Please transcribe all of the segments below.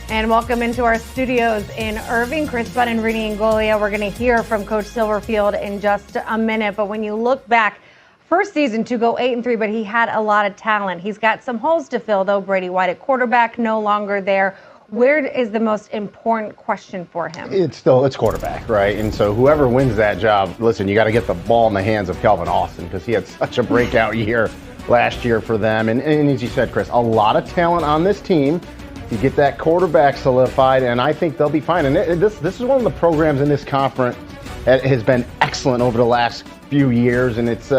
And welcome into our studios in Irving, Chris Bunn and Rudy Angolia. We're going to hear from Coach Silverfield in just a minute. But when you look back, first season to go 8-3, but he had a lot of talent. He's got some holes to fill, though. Brady White at quarterback, no longer there. Where is the most important question for him? It's quarterback, right? And so whoever wins that job, listen, you got to get the ball in the hands of Calvin Austin because he had such a breakout year last year for them. And as you said, Chris, a lot of talent on this team. You get that quarterback solidified, and I think they'll be fine. And this is one of the programs in this conference that has been excellent over the last few years, and it's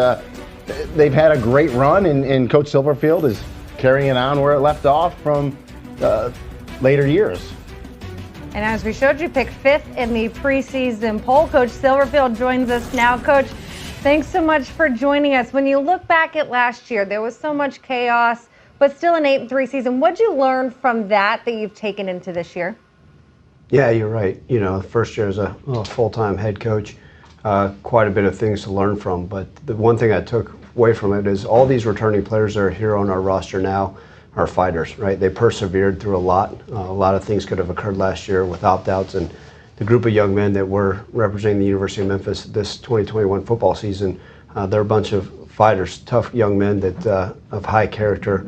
they've had a great run, and Coach Silverfield is carrying it on where it left off from later years. And as we showed you, picked 5th in the preseason poll. Coach Silverfield joins us now. Coach, thanks so much for joining us. When you look back at last year, there was so much chaos, but still an 8-3 season. What'd you learn from that you've taken into this year? Yeah, you're right. You know, first year as a full-time head coach, quite a bit of things to learn from. But the one thing I took away from it is all these returning players that are here on our roster now are fighters, right? They persevered through a lot. A lot of things could have occurred last year with opt-outs. And the group of young men that were representing the University of Memphis this 2021 football season, they're a bunch of fighters, tough young men that of high character.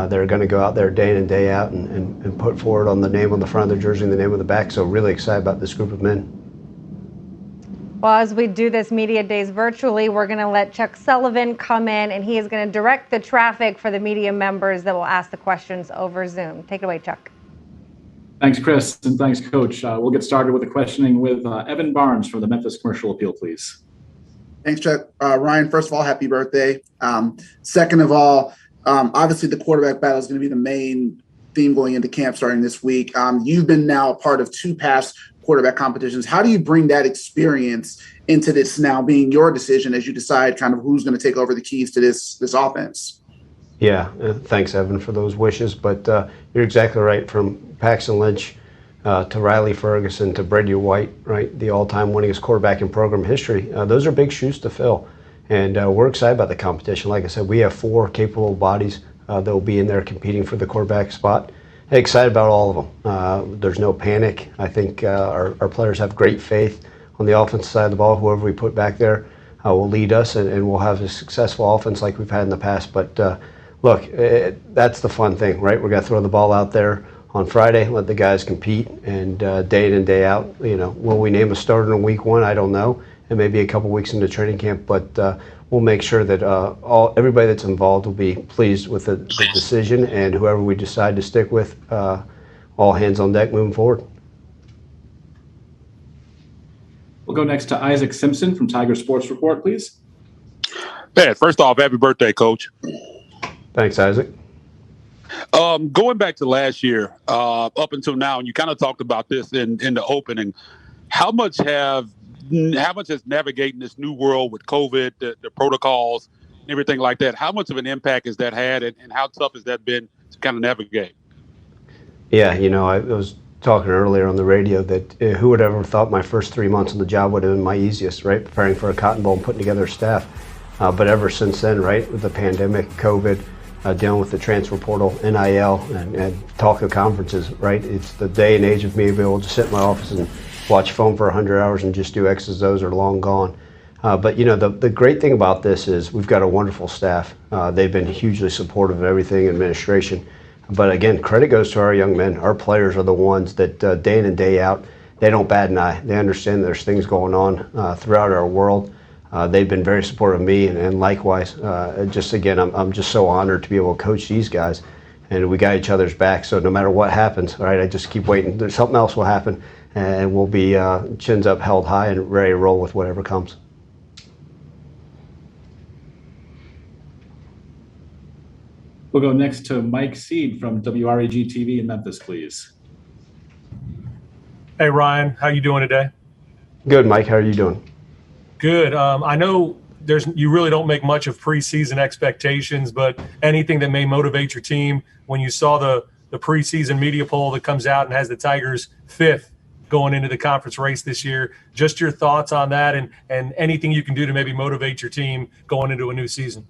They're going to go out there day in and day out and put forward on the name on the front of their jersey and the name on the back. So really excited about this group of men. Well, as we do this media days virtually, we're going to let Chuck Sullivan come in, and he is going to direct the traffic for the media members that will ask the questions over Zoom. Take it away, Chuck. Thanks, Chris, and thanks, Coach. We'll get started with the questioning with Evan Barnes from the Memphis Commercial Appeal, please. Thanks, Chuck. Ryan, first of all, happy birthday. Second of all, obviously the quarterback battle is going to be the main theme going into camp starting this week. You've been now part of 2 past quarterback competitions. How do you bring that experience into this now being your decision as you decide kind of who's going to take over the keys to this offense? Yeah, thanks, Evan, for those wishes. But you're exactly right. From Paxton Lynch to Riley Ferguson to Brady White, right, the all-time winningest quarterback in program history. Those are big shoes to fill. And we're excited about the competition. Like I said, we have 4 capable bodies that will be in there competing for the quarterback spot. Excited about all of them. There's no panic. I think our players have great faith on the offensive side of the ball. Whoever we put back there will lead us, and we'll have a successful offense like we've had in the past. But look, that's the fun thing, right? We're going to throw the ball out there on Friday, let the guys compete, and day in and day out. You know, will we name a starter in week 1? I don't know. And maybe a couple weeks into training camp, but we'll make sure that everybody that's involved will be pleased with the decision, and whoever we decide to stick with, all hands on deck moving forward. We'll go next to Isaac Simpson from Tiger Sports Report, please. Hey, first off, happy birthday, Coach. Thanks, Isaac. Going back to last year, up until now, and you kind of talked about this in the opening, how much has navigating this new world with COVID, the protocols, and everything like that, how much of an impact has that had, and how tough has that been to kind of navigate? Yeah, you know, I was talking earlier on the radio that who would ever thought my first 3 months on the job would have been my easiest, right? Preparing for a Cotton Bowl and putting together a staff. But ever since then, right, with the pandemic, COVID, dealing with the transfer portal, NIL, and talk of conferences, right? It's the day and age of me being able to sit in my office and watch film for 100 hours and just do X's, O's are long gone. But, you know, the great thing about this is we've got a wonderful staff. They've been hugely supportive of everything, administration. But, again, credit goes to our young men. Our players are the ones that day in and day out, they don't bat an eye. They understand there's things going on throughout our world. They've been very supportive of me, and likewise. Just, again, I'm just so honored to be able to coach these guys. And we got each other's back, so no matter what happens, right, I just keep waiting. There's something else will happen. And we'll be chins up, held high, and ready to roll with whatever comes. We'll go next to Mike Seed from WREG TV in Memphis, please. Hey, Ryan. How you doing today? Good, Mike. How are you doing? Good. I know you really don't make much of preseason expectations, but anything that may motivate your team when you saw the preseason media poll that comes out and has the Tigers 5th going into the conference race this year, just your thoughts on that and anything you can do to maybe motivate your team going into a new season.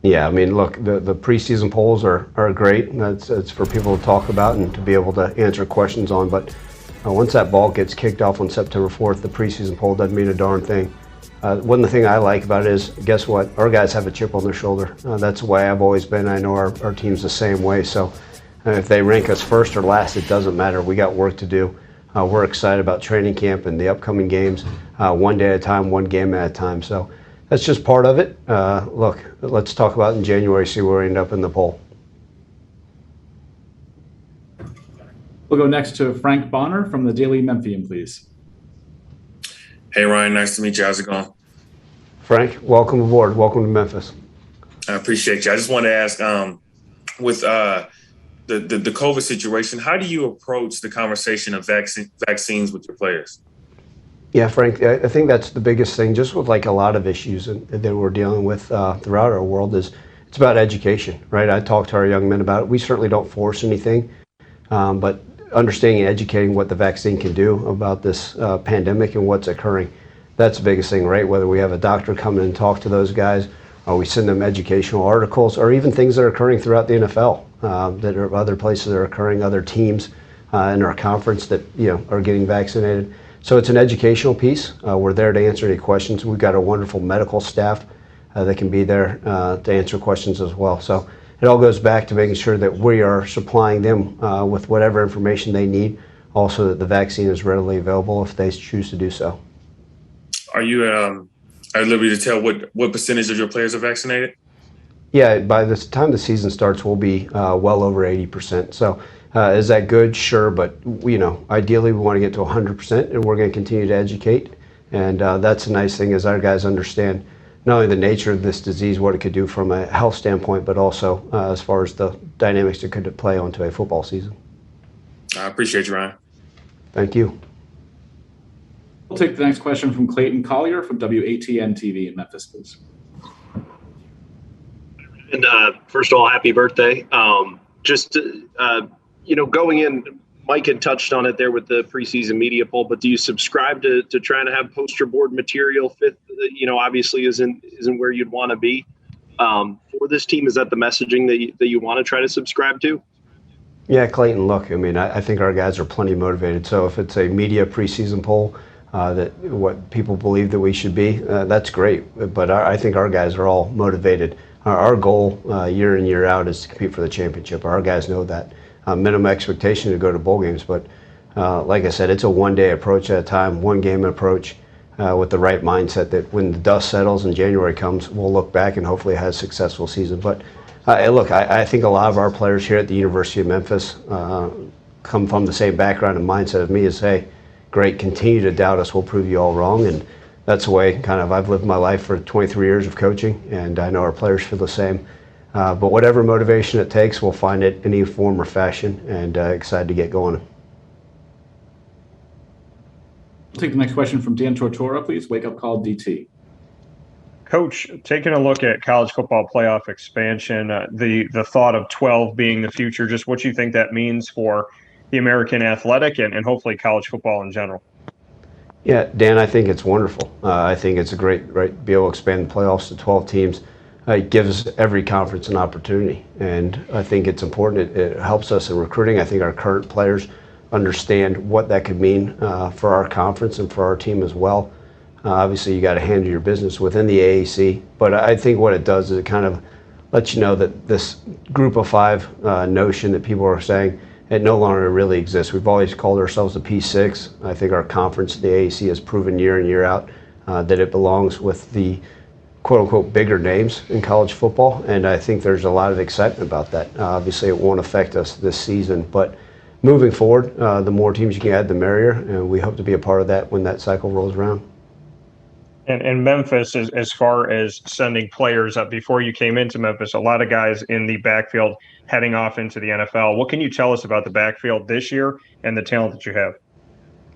Yeah, I mean, look, the preseason polls are great. It's for people to talk about and to be able to answer questions on. But once that ball gets kicked off on September 4th, the preseason poll doesn't mean a darn thing. One of the things I like about it is, guess what? Our guys have a chip on their shoulder. That's the way I've always been. I know our team's the same way. So if they rank us first or last, it doesn't matter. We got work to do. We're excited about training camp and the upcoming games, one day at a time, one game at a time. So that's just part of it. Look, let's talk about it in January, see where we end up in the poll. We'll go next to Frank Bonner from the Daily Memphian, please. Hey, Ryan, nice to meet you. How's it going? Frank, welcome aboard. Welcome to Memphis. I appreciate you. I just wanted to ask, with the COVID situation, how do you approach the conversation of vaccines with your players? Yeah, Frank, I think that's the biggest thing, just with like a lot of issues that we're dealing with throughout our world, is it's about education, right? I talk to our young men about it. We certainly don't force anything, but understanding and educating what the vaccine can do about this pandemic and what's occurring, that's the biggest thing, right? Whether we have a doctor come in and talk to those guys, or we send them educational articles, or even things that are occurring throughout the NFL, that are other places that are occurring, other teams in our conference that are getting vaccinated. So it's an educational piece. We're there to answer any questions. We've got a wonderful medical staff that can be there to answer questions as well. So it all goes back to making sure that we are supplying them with whatever information they need, also that the vaccine is readily available if they choose to do so. Are you at liberty to tell what percentage of your players are vaccinated? Yeah, by the time the season starts, we'll be well over 80%. So is that good? Sure, but ideally we want to get to 100%, and we're going to continue to educate. And that's a nice thing, is our guys understand not only the nature of this disease, what it could do from a health standpoint, but also as far as the dynamics it could play onto a football season. I appreciate you, Ryan. Thank you. We'll take the next question from Clayton Collier from WATN TV in Memphis, please. And first of all, happy birthday. Going in, Mike had touched on it there with the preseason media poll, but do you subscribe to trying to have poster board material fit, obviously isn't where you'd want to be for this team? Is that the messaging that you want to try to subscribe to? Yeah, Clayton, look, I mean, I think our guys are plenty motivated. So if it's a media preseason poll, that what people believe that we should be, that's great. But I think our guys are all motivated. Our goal year in, year out is to compete for the championship. Our guys know that. Minimum expectation to go to bowl games. But like I said, it's a one-day approach at a time, one-game approach with the right mindset that when the dust settles and January comes, we'll look back and hopefully have a successful season. But look, I think a lot of our players here at the University of Memphis come from the same background and mindset of me as, hey, great, continue to doubt us, we'll prove you all wrong. And that's the way kind of I've lived my life for 23 years of coaching, and I know our players feel the same. But whatever motivation it takes, we'll find it in any form or fashion, and excited to get going. We'll take the next question from Dan Tortora, please. Wake Up Call DT. Coach, taking a look at college football playoff expansion, the thought of 12 being the future, just what you think that means for the American athletic and hopefully college football in general. Yeah, Dan, I think it's wonderful. I think it's a great, right, to be able to expand the playoffs to 12 teams. It gives every conference an opportunity, and I think it's important. It helps us in recruiting. I think our current players understand what that could mean for our conference and for our team as well. Obviously, you got to handle your business within the AAC, but I think what it does is it kind of lets you know that this group of five notion that people are saying, it no longer really exists. We've always called ourselves the P6. I think our conference, the AAC, has proven year in, year out that it belongs with the quote-unquote bigger names in college football, and I think there's a lot of excitement about that. Obviously, it won't affect us this season, but moving forward, the more teams you can add, the merrier, and we hope to be a part of that when that cycle rolls around. And Memphis, as far as sending players up, before you came into Memphis, a lot of guys in the backfield heading off into the NFL. What can you tell us about the backfield this year and the talent that you have?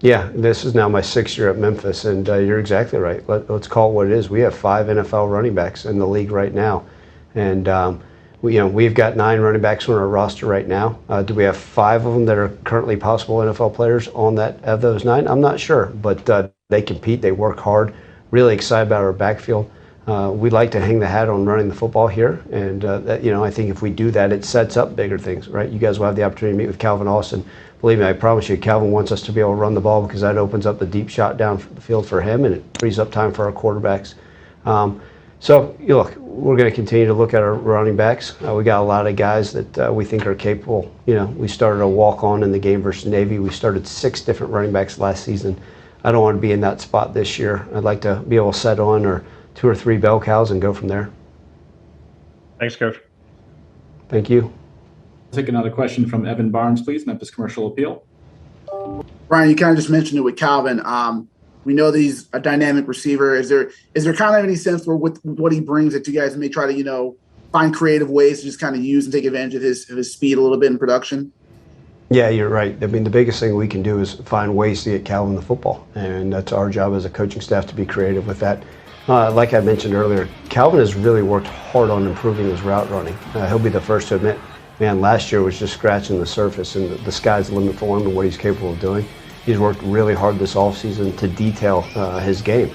Yeah, this is now my 6th year at Memphis, and you're exactly right. Let's call it what it is. We have 5 NFL running backs in the league right now, and we've got 9 running backs on our roster right now. Do we have 5 of them that are currently possible NFL players on that of those 9? I'm not sure, but they compete, they work hard. Really excited about our backfield. We like to hang the hat on running the football here, and I think if we do that, it sets up bigger things, right? You guys will have the opportunity to meet with Calvin Austin. Believe me, I promise you, Calvin wants us to be able to run the ball because that opens up the deep shot down the field for him, and it frees up time for our quarterbacks. Look, we're going to continue to look at our running backs. We got a lot of guys that we think are capable. We started a walk-on in the game versus Navy. We started 6 different running backs last season. I don't want to be in that spot this year. I'd like to be able to set on or 2 or 3 bell cows and go from there. Thanks, Coach. Thank you. Take another question from Evan Barnes, please. Memphis Commercial Appeal. Ryan, you kind of just mentioned it with Calvin. We know that he's a dynamic receiver. Is there kind of any sense for with what he brings that you guys may try to, find creative ways to just kind of use and take advantage of his speed a little bit in production? Yeah, you're right. I mean, the biggest thing we can do is find ways to get Calvin the football, and that's our job as a coaching staff to be creative with that. Like I mentioned earlier, Calvin has really worked hard on improving his route running. He'll be the first to admit, man, last year was just scratching the surface, and the sky's the limit for him and what he's capable of doing. He's worked really hard this offseason to detail his game.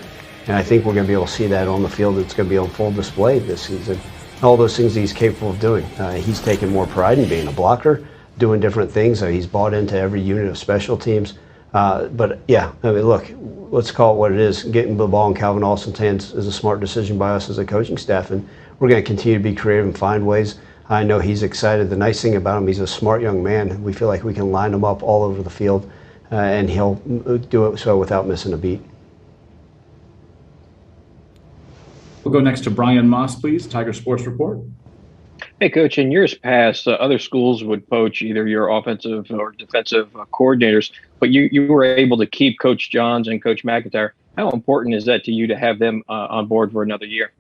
And I think we're going to be able to see that on the field. It's going to be on full display this season. All those things he's capable of doing. He's taken more pride in being a blocker, doing different things. He's bought into every unit of special teams. But yeah, I mean, look, let's call it what it is. Getting the ball in Calvin Austin's hands is a smart decision by us as a coaching staff. And we're going to continue to be creative and find ways. I know he's excited. The nice thing about him, he's a smart young man. We feel like we can line him up all over the field. And he'll do it so without missing a beat. We'll go next to Brian Moss, please. Tiger Sports Report. Hey, Coach, in years past, other schools would poach either your offensive or defensive coordinators, but you were able to keep Coach Johns and Coach McIntyre. How important is that to you to have them on board for another year?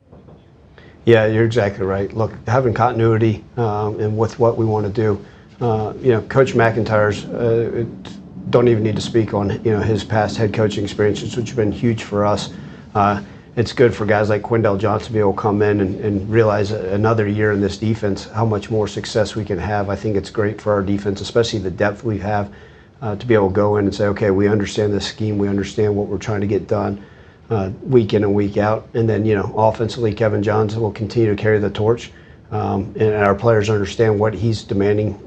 Yeah, you're exactly right. Look, having continuity and with what we want to do, Coach McIntyre's don't even need to speak on his past head coaching experiences, which have been huge for us. It's good for guys like Qundell Johnson to be able to come in and realize another year in this defense how much more success we can have. I think it's great for our defense, especially the depth we have, to be able to go in and say, okay, we understand this scheme, we understand what we're trying to get done week in and week out. And then, offensively, Kevin Johns will continue to carry the torch. And our players understand what he's demanding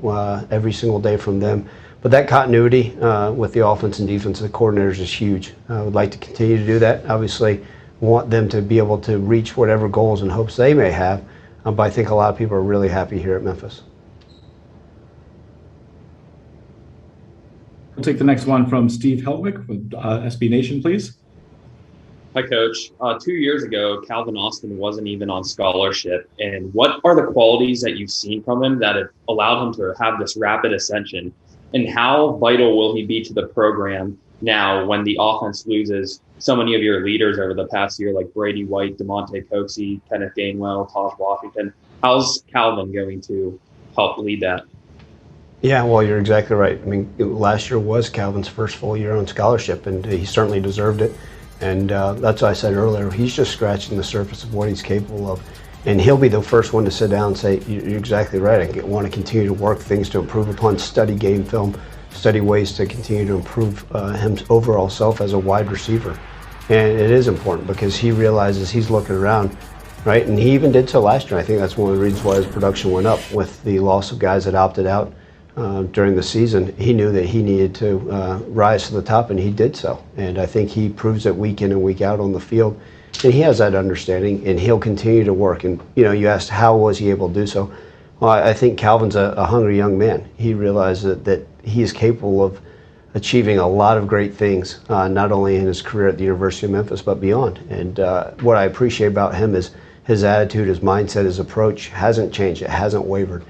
every single day from them. But that continuity with the offense and defensive coordinators is huge. I would like to continue to do that. Obviously, want them to be able to reach whatever goals and hopes they may have. But I think a lot of people are really happy here at Memphis. We'll take the next one from Steve Heltwick with SB Nation, please. Hi, Coach. 2 years ago, Calvin Austin wasn't even on scholarship. And what are the qualities that you've seen from him that have allowed him to have this rapid ascension? And how vital will he be to the program now when the offense loses so many of your leaders over the past year, like Brady White, DeMonte Coxey, Kenneth Gainwell, Taj Washington? How's Calvin going to help lead that? Yeah, well, you're exactly right. I mean, last year was Calvin's first full year on scholarship, and he certainly deserved it. And that's what I said earlier. He's just scratching the surface of what he's capable of. And he'll be the first one to sit down and say, you're exactly right. I want to continue to work things to improve upon, study game film, study ways to continue to improve his overall self as a wide receiver. And it is important because he realizes he's looking around, right? And he even did so last year. I think that's one of the reasons why his production went up with the loss of guys that opted out during the season. He knew that he needed to rise to the top, and he did so. And I think he proves it week in and week out on the field. And he has that understanding, and he'll continue to work. And, you asked how was he able to do so? Well, I think Calvin's a hungry young man. He realized that he is capable of achieving a lot of great things, not only in his career at the University of Memphis, but beyond. And what I appreciate about him is his attitude, his mindset, his approach hasn't changed. It hasn't wavered.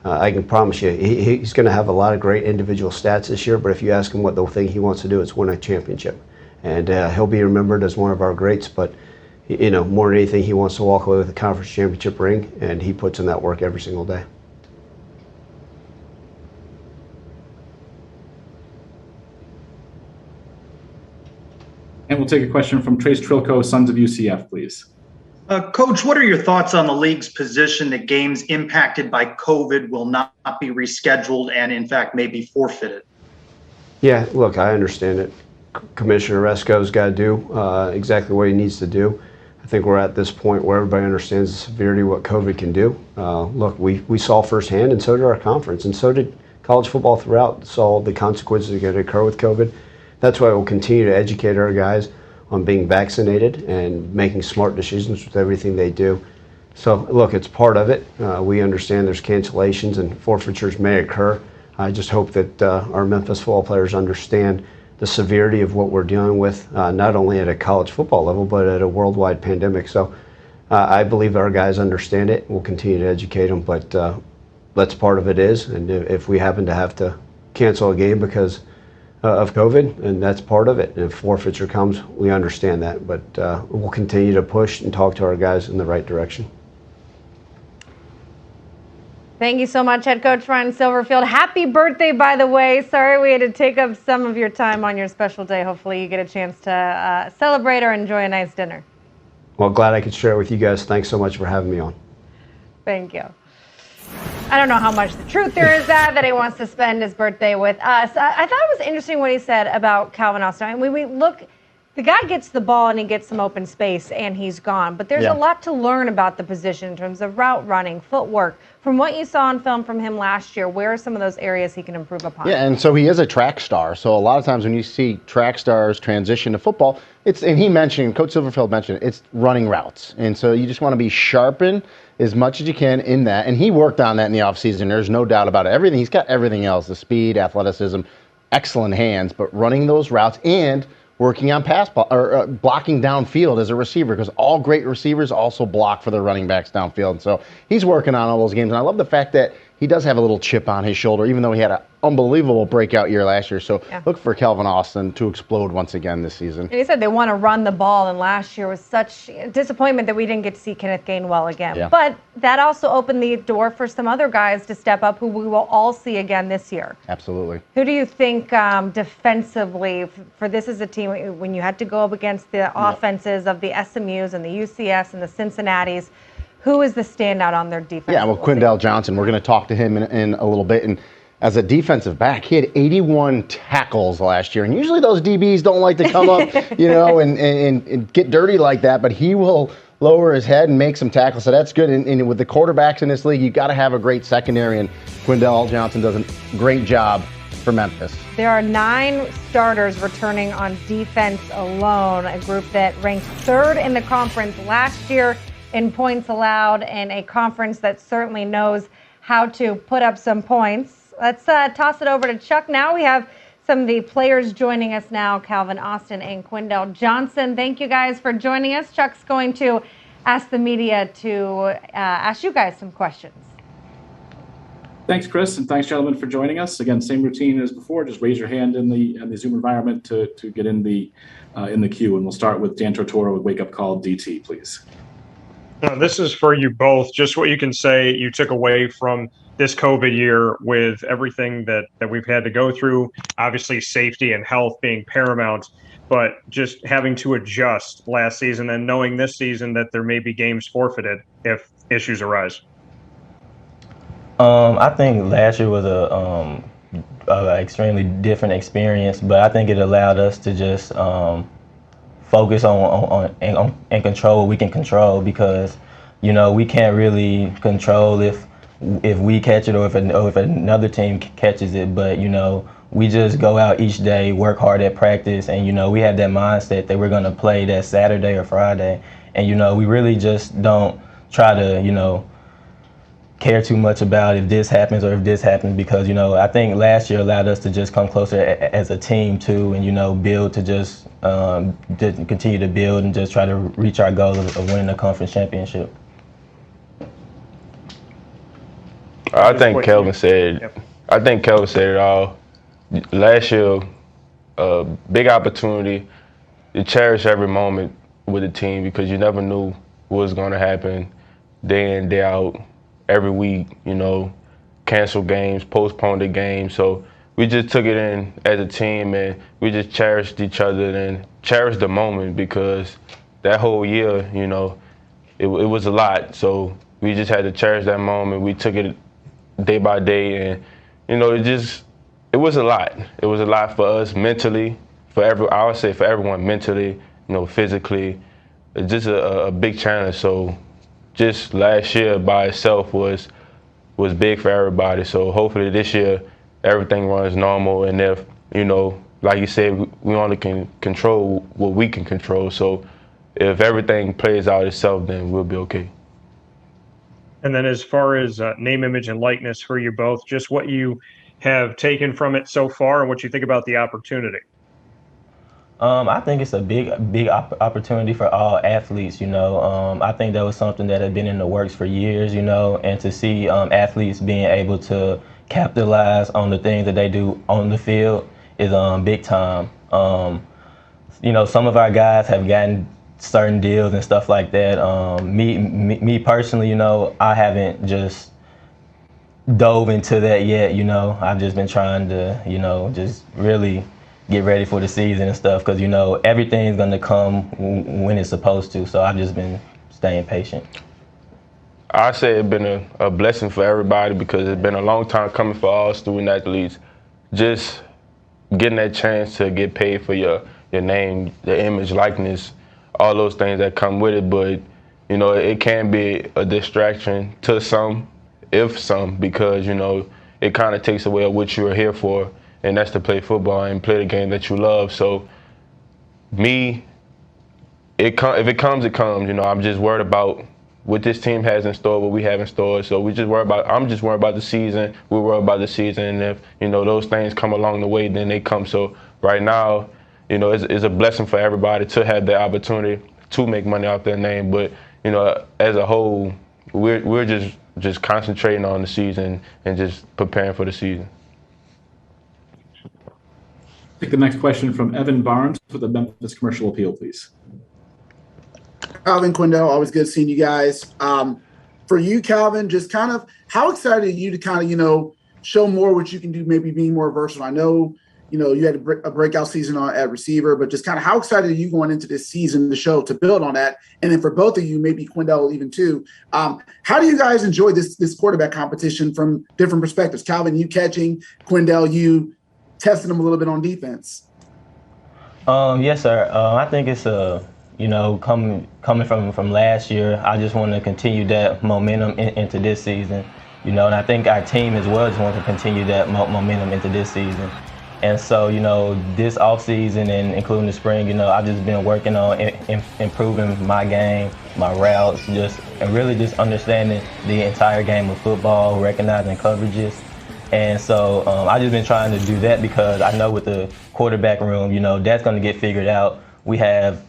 I can promise you, he's going to have a lot of great individual stats this year, but if you ask him what the thing he wants to do, it's win a championship. And he'll be remembered as one of our greats, but more than anything, he wants to walk away with a conference championship ring, and he puts in that work every single day. And we'll take a question from Trace Trilko, Sons of UCF, please. Coach, what are your thoughts on the league's position that games impacted by COVID will not be rescheduled and, in fact, may be forfeited? Yeah, look, I understand it. Commissioner Resco's got to do exactly what he needs to do. I think we're at this point where everybody understands the severity of what COVID can do. Look, we saw firsthand, and so did our conference, and so did college football throughout, saw the consequences that are going to occur with COVID. That's why we'll continue to educate our guys on being vaccinated and making smart decisions with everything they do. So, look, it's part of it. We understand there's cancellations and forfeitures may occur. I just hope that our Memphis football players understand the severity of what we're dealing with, not only at a college football level, but at a worldwide pandemic. So I believe our guys understand it. We'll continue to educate them, but that's part of it is. And if we happen to have to cancel a game because of COVID, and that's part of it. And if forfeiture comes, we understand that. But we'll continue to push and talk to our guys in the right direction. Thank you so much, Head Coach Ryan Silverfield. Happy birthday, by the way. Sorry we had to take up some of your time on your special day. Hopefully you get a chance to celebrate or enjoy a nice dinner. Well, glad I could share it with you guys. Thanks so much for having me on. Thank you. I don't know how much the truth there is that he wants to spend his birthday with us. I thought it was interesting what he said about Calvin Austin. I mean, we look, the guy gets the ball and he gets some open space and he's gone. But there's a lot to learn about the position in terms of route running, footwork. From what you saw on film from him last year, where are some of those areas he can improve upon? Yeah, and so he is a track star. So a lot of times when you see track stars transition to football, and he mentioned, Coach Silverfield mentioned, it's running routes. And so you just want to be sharpened as much as you can in that. And he worked on that in the offseason. There's no doubt about it. Everything, he's got everything else, the speed, athleticism, excellent hands, but running those routes and working on blocking downfield as a receiver, because all great receivers also block for their running backs downfield. And so he's working on all those games. And I love the fact that he does have a little chip on his shoulder, even though he had an unbelievable breakout year last year. So look for Calvin Austin to explode once again this season. And he said they want to run the ball, and last year was such disappointment that we didn't get to see Kenneth Gainwell again. Yeah. But that also opened the door for some other guys to step up who we will all see again this year. Absolutely. Who do you think defensively, for this is a team, when you had to go up against the offenses of the SMUs and the UCFs and the Cincinnatis, who is the standout on their defense? Yeah, well, Qundell Johnson, we're going to talk to him in a little bit. And as a defensive back, he had 81 tackles last year. And usually those DBs don't like to come up, and get dirty like that. But he will lower his head and make some tackles. So that's good. And with the quarterbacks in this league, you got to have a great secondary. And Qundell Johnson does a great job for Memphis. There are 9 starters returning on defense alone, a group that ranked 3rd in the conference last year in points allowed, and a conference that certainly knows how to put up some points. Let's toss it over to Chuck now. We have some of the players joining us now, Calvin Austin and Qundell Johnson. Thank you guys for joining us. Chuck's going to ask the media to ask you guys some questions. Thanks, Chris, and thanks, gentlemen, for joining us. Again, same routine as before. Just raise your hand in the Zoom environment to get in the queue, and we'll start with Dan Tortora with Wake Up Call DT, please. This is for you both. Just what you can say you took away from this COVID year with everything that we've had to go through, obviously safety and health being paramount, but just having to adjust last season and knowing this season that there may be games forfeited if issues arise. I think last year was a extremely different experience, but I think it allowed us to just focus on and control what we can control, because we can't really control if we catch it or if another team catches it, but we just go out each day, work hard at practice, and we have that mindset that we're going to play that Saturday or Friday, and we really just don't try to care too much about if this happens or if this happens, because I think last year allowed us to just come closer as a team too, and build to just continue to build and just try to reach our goal of winning the conference championship. I think Kelvin said it all. Last year, big opportunity to cherish every moment with the team, because you never knew what was going to happen day in, day out. Every week, cancel games, postpone the games. So we just took it in as a team, and we just cherished each other and cherished the moment, because that whole year, it was a lot. So we just had to cherish that moment. We took it day by day, and it was a lot. It was a lot for us mentally, I would say for everyone mentally, physically. just a big challenge. So just last year by itself was big for everybody. So hopefully this year everything runs normal, and if, like you said, we only can control what we can control. So if everything plays out itself, then we'll be okay. And then as far as name, image, and likeness for you both, just what you have taken from it so far and what you think about the opportunity. I think it's a big opportunity for all athletes, I think that was something that had been in the works for years, and to see athletes being able to capitalize on the things that they do on the field is big time. Some of our guys have gotten certain deals and stuff like that. Me personally, I haven't just dove into that yet, I've just been trying to, just really get ready for the season and stuff, because everything's going to come when it's supposed to. So I've just been staying patient. I say it's been a blessing for everybody, because it's been a long time coming for all student athletes. Just getting that chance to get paid for your name, the image, likeness, all those things that come with it. But it can be a distraction to some, because it kind of takes away what you are here for, and that's to play football and play the game that you love. So if it comes, it comes. I'm just worried about what this team has in store, what we have in store. So I'm just worried about the season. We're worried about the season, and if those things come along the way, then they come. So right now, it's a blessing for everybody to have the opportunity to make money off their name. But as a whole, we're just concentrating on the season and just preparing for the season. Take the next question from Evan Barnes with the Memphis Commercial Appeal, please. Calvin, Qundell, always good seeing you guys. For you, Calvin, just kind of how excited are you to kind of, show more what you can do, maybe being more versatile? I know, you had a breakout season at receiver, but just kind of how excited are you going into this season to build on that? And then for both of you, maybe Qundell even too, how do you guys enjoy this quarterback competition from different perspectives? Calvin, you catching, Qundell, you testing them a little bit on defense. Yes, sir. I think it's coming from last year, I just want to continue that momentum into this season, and I think our team as well just wants to continue that momentum into this season. And so, this offseason and including the spring, I've just been working on improving my game, my routes, and really just understanding the entire game of football, recognizing coverages. And so I've just been trying to do that, because I know with the quarterback room, that's going to get figured out. We have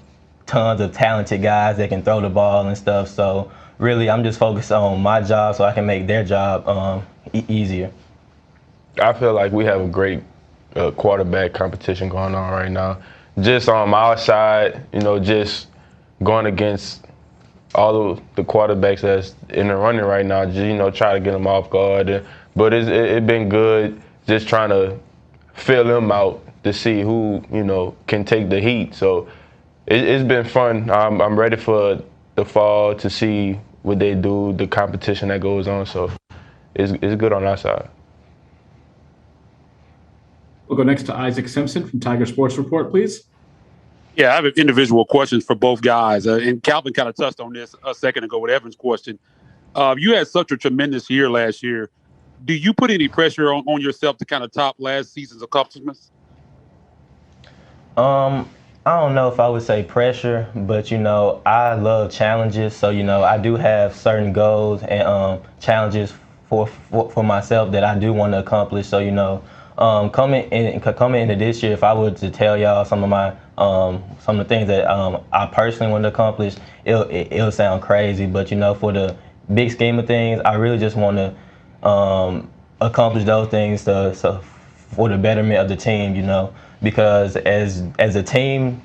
tons of talented guys that can throw the ball and stuff. So really, I'm just focused on my job so I can make their job easier. I feel like we have a great quarterback competition going on right now. Just on our side, just going against all of the quarterbacks that's in the running right now, just, try to get them off guard. But it's been good just trying to fill them out to see who, can take the heat. So it's been fun. I'm ready for the fall to see what they do, the competition that goes on. So it's good on our side. We'll go next to Isaac Simpson from Tiger Sports Report, please. Yeah, I have individual questions for both guys. And Calvin kind of touched on this a second ago with Evan's question. You had such a tremendous year last year. Do you put any pressure on yourself to kind of top last season's accomplishments? I don't know if I would say pressure, but, I love challenges. So, I do have certain goals and challenges for myself that I do want to accomplish. So, coming into this year, if I were to tell y'all some of the things that I personally want to accomplish, it'll sound crazy. But, for the big scheme of things, I really just want to accomplish those things so for the betterment of the team, because as a team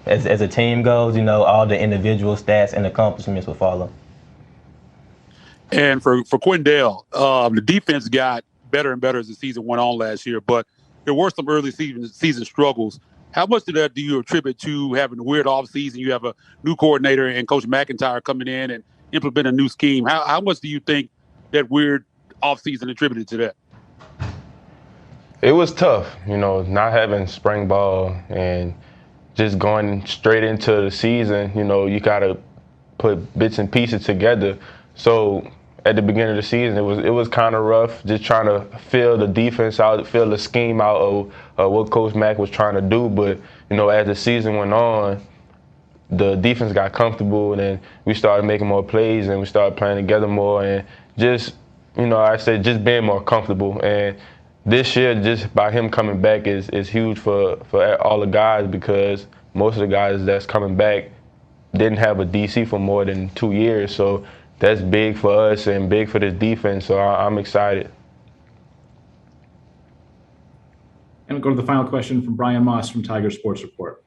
goes, all the individual stats and accomplishments will follow. And for Qundell, the defense got better and better as the season went on last year, but there were some early season struggles. How much of that do you attribute to having a weird offseason? You have a new coordinator and Coach McIntyre coming in and implement a new scheme. How much do you think that weird offseason attributed to that? It was tough, not having spring ball and just going straight into the season. You got to put bits and pieces together. So at the beginning of the season, it was kind of rough, just trying to feel the defense out, feel the scheme out of what Coach Mack was trying to do. But as the season went on, the defense got comfortable, and then we started making more plays, and we started playing together more, and just just being more comfortable. And this year, just by him coming back is huge for all the guys, because most of the guys that's coming back didn't have a DC for more than 2 years. So that's big for us and big for this defense. So I'm excited. And we'll go to the final question from Brian Moss from Tiger Sports Report.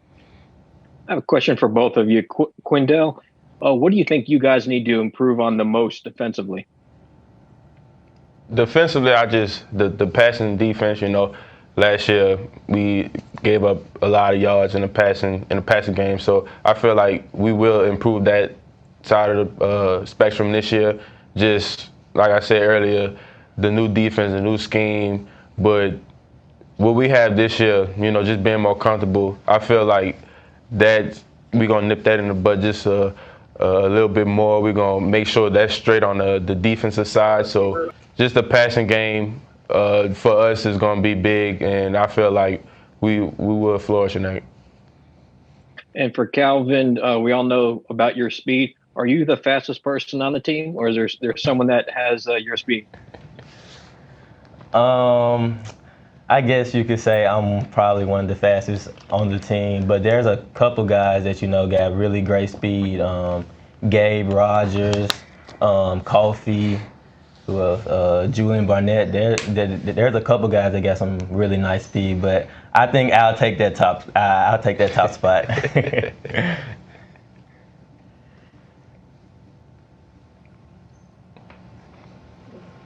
I have a question for both of you. Qundell, what do you think you guys need to improve on the most defensively? Defensively, the passing defense. Last year we gave up a lot of yards in the passing game. So I feel like we will improve that side of the spectrum this year. Just like I said earlier, the new defense, the new scheme. But what we have this year, just being more comfortable, I feel like that we're gonna nip that in the bud just a little bit more. We're gonna make sure that's straight on the defensive side. So just the passing game for us is gonna be big, and I feel like we will flourish in that. And for Calvin, we all know about your speed. Are you the fastest person on the team, or is there someone that has your speed? I guess you could say I'm probably one of the fastest on the team, but there's a couple guys that got really great speed. Gabe Rogers, Kofi, who else? Julian Barnett. There's a couple guys that got some really nice speed, but I think I'll take that top spot.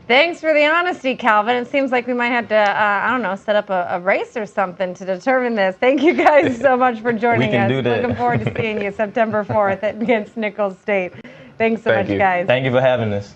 Thanks for the honesty, Calvin. It seems like we might have to, set up a race or something to determine this. Thank you guys so much for joining us. Do that. Looking forward to seeing you September 4th against Nicholls State. Thanks so much, guys. Thank you for having us.